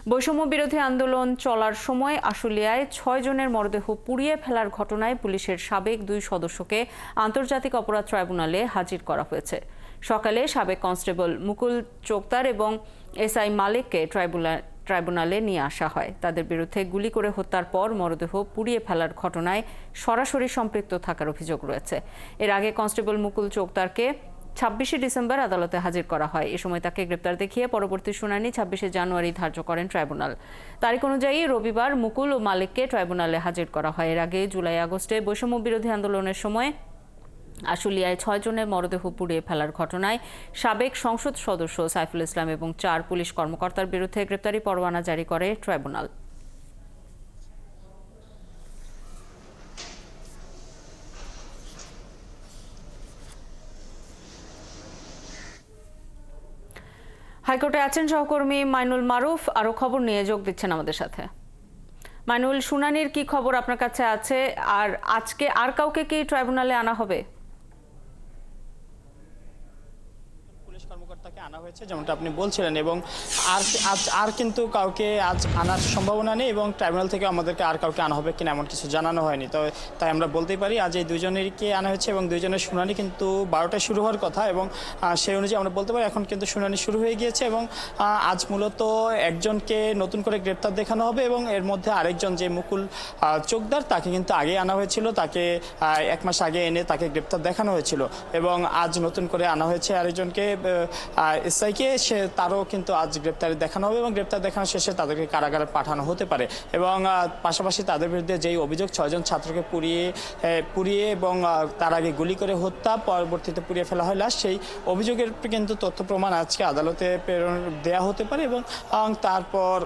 বৈষম্য বিরোধী আন্দোলন চলার সময় আশুলিয়ায় ৬ জনের মরদেহ পুড়িয়ে ফেলার ঘটনায় পুলিশের সাবেক ২ সদস্যকে আন্তর্জাতিক অপরাধ ট্রাইব্যুনালে হাজির করা হয়েছে। সকালে সাবেক কনস্টেবল মুকুল চোকতার এবং এসআই মালিককে ট্রাইব্যুনালে নিয়ে আসা হয়। তাদের বিরুদ্ধে গুলি করে হত্যার পর মরদেহ পুড়িয়ে ফেলার ঘটনায় সরাসরি সম্পৃক্ত থাকার অভিযোগ রয়েছে। এর আগে কনস্টেবল মুকুল চোকতারকে ২৬শে ডিসেম্বর আদালতে হাজির করা হয়। এ সময় তাকে গ্রেপ্তার দেখিয়ে পরবর্তী শুনানি ২৬শে জানুয়ারি ধার্য করেন ট্রাইব্যুনাল। তারিখ অনুযায়ী রবিবার মুকুল ও মালিককে ট্রাইব্যুনালে হাজির করা হয়। এর আগে জুলাই আগস্টে বৈষম্য বিরোধী আন্দোলনের সময় আশুলিয়ায় ৬ জনের মরদেহ পুড়িয়ে ফেলার ঘটনায় সাবেক সংসদ সদস্য সাইফুল ইসলাম এবং ৪ পুলিশ কর্মকর্তার বিরুদ্ধে গ্রেপ্তারি পরোয়ানা জারি করে ট্রাইব্যুনাল। হাইকোর্টে আছেন সহকর্মী মাইনুল মারুফ, আরো খবর নিয়ে যোগ দিচ্ছেন আমাদের সাথে। মাইনুল, শুনানির কি খবর আপনার কাছে আছে, আর আজকে আর কাউকে কি ট্রাইব্যুনালে আনা হবে? কর্মকর্তাকে আনা হয়েছে যেমনটা আপনি বলছিলেন, এবং আর কিন্তু কাউকে আজ আনার সম্ভাবনা নেই, এবং ট্রাইব্যুনাল থেকে আমাদেরকে আর কাউকে আনা হবে কিনা এমন কিছু জানানো হয়নি। তো তাই আমরা বলতেই পারি আজ এই দুজনেরকে আনা হয়েছে, এবং দুজনের শুনানি কিন্তু 12টায় শুরু হওয়ার কথা, এবং সেই অনুযায়ী আমরা বলতে পারি এখন কিন্তু শুনানি শুরু হয়ে গিয়েছে। এবং আজ মূলত একজনকে নতুন করে গ্রেপ্তার দেখানো হবে, এবং এর মধ্যে আরেকজন যে মুকুল চোকদার তাকে কিন্তু আগে আনা হয়েছিল, তাকে 1 মাস আগে এনে তাকে গ্রেপ্তার দেখানো হয়েছিল, এবং আজ নতুন করে আনা হয়েছে আরেকজনকে এসআইকে, তারও কিন্তু আজ গ্রেপ্তারি দেখানো হবে, এবং গ্রেপ্তার দেখানো শেষে তাদেরকে কারাগারে পাঠানো হতে পারে। এবং পাশাপাশি তাদের বিরুদ্ধে যেই অভিযোগ 6 জন ছাত্রকে পুড়িয়ে এবং তার আগে গুলি করে হত্যা, পরবর্তীতে পুড়িয়ে ফেলা হয় লাশ, সেই অভিযোগের কিন্তু তথ্য প্রমাণ আজকে আদালতে প্রেরণ দেওয়া হতে পারে, এবং তারপর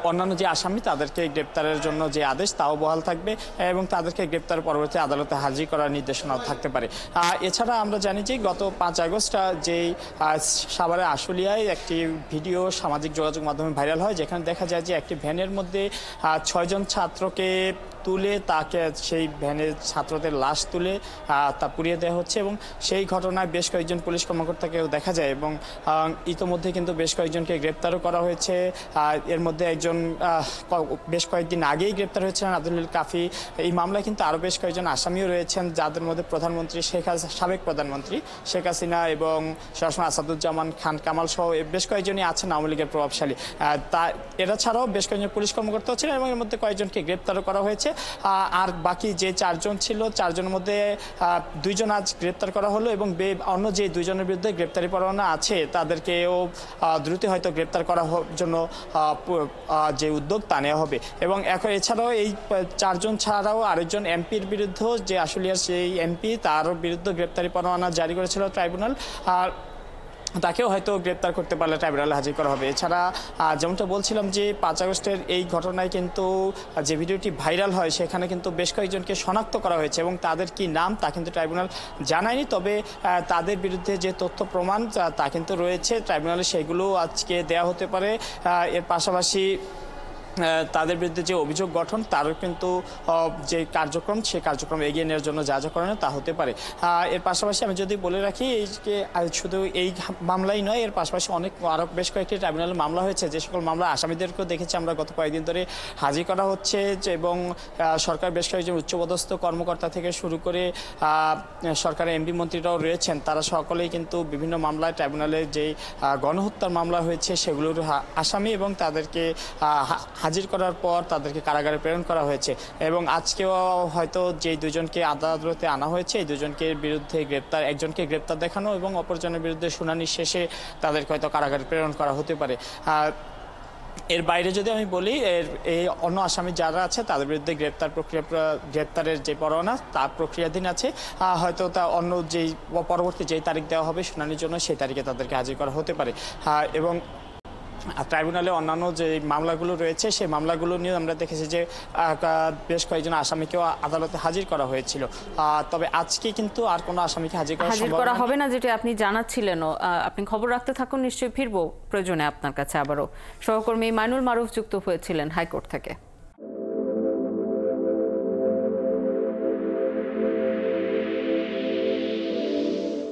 অন্যান্য যে আসামি তাদেরকে গ্রেপ্তারের জন্য যে আদেশ তাও বহাল থাকবে, এবং তাদেরকে গ্রেপ্তার পরবর্তী আদালতে হাজির করার নির্দেশনাও থাকতে পারে। এছাড়া আমরা জানি যে গত 5 আগস্ট যেই সাভারে আশুলিয়ায় একটি ভিডিও সামাজিক যোগাযোগ মাধ্যমে ভাইরাল হয়, যেখানে দেখা যায় যে একটি ভ্যানের মধ্যে 6 জন ছাত্রকে তুলে তাকে সেই ভ্যানের ছাত্রদের লাশ তুলে তা পুড়িয়ে দেওয়া হচ্ছে, এবং সেই ঘটনায় বেশ কয়েকজন পুলিশ কর্মকর্তাকেও দেখা যায়, এবং ইতোমধ্যে কিন্তু বেশ কয়েকজনকে গ্রেপ্তারও করা হয়েছে। এর মধ্যে একজন বেশ কয়েকদিন আগেই গ্রেপ্তার হয়েছিলেন আব্দুল কাফি। এই মামলায় কিন্তু আরও বেশ কয়েকজন আসামিও রয়েছেন, যাদের মধ্যে সাবেক প্রধানমন্ত্রী শেখ হাসিনা এবং সরাসরি আসাদুজ্জামান খান কামাল সহ বেশ কয়েকজনই আছেন আওয়ামী লীগের প্রভাবশালী। এরা ছাড়াও বেশ কয়েকজন পুলিশ কর্মকর্তাও ছিলেন, এবং এর মধ্যে কয়েকজনকে গ্রেপ্তারও করা হয়েছে। আর বাকি যে 4 জন ছিল, 4 জনের মধ্যে 2 জন আজ গ্রেপ্তার করা হলো, এবং অন্য যে 2 জনের বিরুদ্ধে গ্রেপ্তারি পরোয়ানা আছে তাদেরকেও দ্রুত হয়তো গ্রেপ্তার করার জন্য যে উদ্যোগ তা নেওয়া হবে। এবং এখন এছাড়াও এই 4 জন ছাড়াও আরেকজন এমপির বিরুদ্ধে, যে আশুলিয়ার সেই এমপি, তার বিরুদ্ধে গ্রেপ্তারি পরোয়ানা জারি করেছিল ট্রাইব্যুনাল, আর তাকেও হয়তো গ্রেপ্তার করতে পারলে ট্রাইব্যুনালে হাজির করা হবে। এছাড়া যেমনটা বলছিলাম যে 5 আগস্টের এই ঘটনায় কিন্তু যে ভিডিওটি ভাইরাল হয় সেখানে কিন্তু বেশ কয়েকজনকে শনাক্ত করা হয়েছে, এবং তাদের কি নাম তা কিন্তু ট্রাইব্যুনাল জানায়নি, তবে তাদের বিরুদ্ধে যে তথ্য প্রমাণ তা কিন্তু রয়েছে ট্রাইব্যুনালে, সেগুলো আজকে দেয়া হতে পারে। এর পাশাপাশি তাদের বিরুদ্ধে যে অভিযোগ গঠন তারও কিন্তু যে কার্যক্রম, সেই কার্যক্রম এগিয়ে নেওয়ার জন্য যা যা করণীয় তা হতে পারে। এর পাশাপাশি আমি যদি বলে রাখি যে শুধু এই মামলাই নয়, এর পাশাপাশি আরও বেশ কয়েকটি ট্রাইব্যুনালে মামলা হয়েছে, যে সকল মামলা আসামিদেরকেও দেখেছি আমরা গত কয়েকদিন ধরে হাজির করা হচ্ছে, এবং সরকার বেশ কয়েকজন উচ্চপদস্থ কর্মকর্তা থেকে শুরু করে সরকারের এমপি মন্ত্রীরাও রয়েছেন, তারা সকলেই কিন্তু বিভিন্ন মামলায় ট্রাইব্যুনালে যেই গণহত্যার মামলা হয়েছে সেগুলোর আসামি, এবং তাদেরকে হাজির করার পর তাদেরকে কারাগারে প্রেরণ করা হয়েছে। এবং আজকেও হয়তো যে 2 জনকে আদালতে আনা হয়েছে, এই 2 জনকে বিরুদ্ধে একজনকে গ্রেপ্তার দেখানো এবং অপরজনের বিরুদ্ধে শুনানি শেষে তাদেরকে হয়তো কারাগারে প্রেরণ করা হতে পারে। এর বাইরে যদি আমি বলি, এই অন্য আসামি যারা আছে তাদের বিরুদ্ধে গ্রেপ্তারের যে পরোয়ানা তার প্রক্রিয়াধীন আছে, হয়তো তা অন্য যেই পরবর্তী যেই তারিখ দেওয়া হবে শুনানির জন্য সেই তারিখে তাদেরকে হাজির করা হতে পারে। এবং ট্রাইব্যুনালে অন্যান্য যে মামলাগুলো রয়েছে সেই মামলাগুলো নিয়ে আমরা দেখেছি যে বেশ কয়েকজন আসামিকেও আদালতে হাজির করা হয়েছিল, তবে আজকে কিন্তু আর কোনো আসামিকে হাজির করা হবে না, যেটা আপনি জানাচ্ছিলেন। আপনি খবর রাখতে থাকুন, নিশ্চয়ই ফিরবো প্রয়োজনে আপনার কাছে আবারও। সহকর্মী মাইনুল মারুফ যুক্ত হয়েছিলেন হাইকোর্ট থেকে।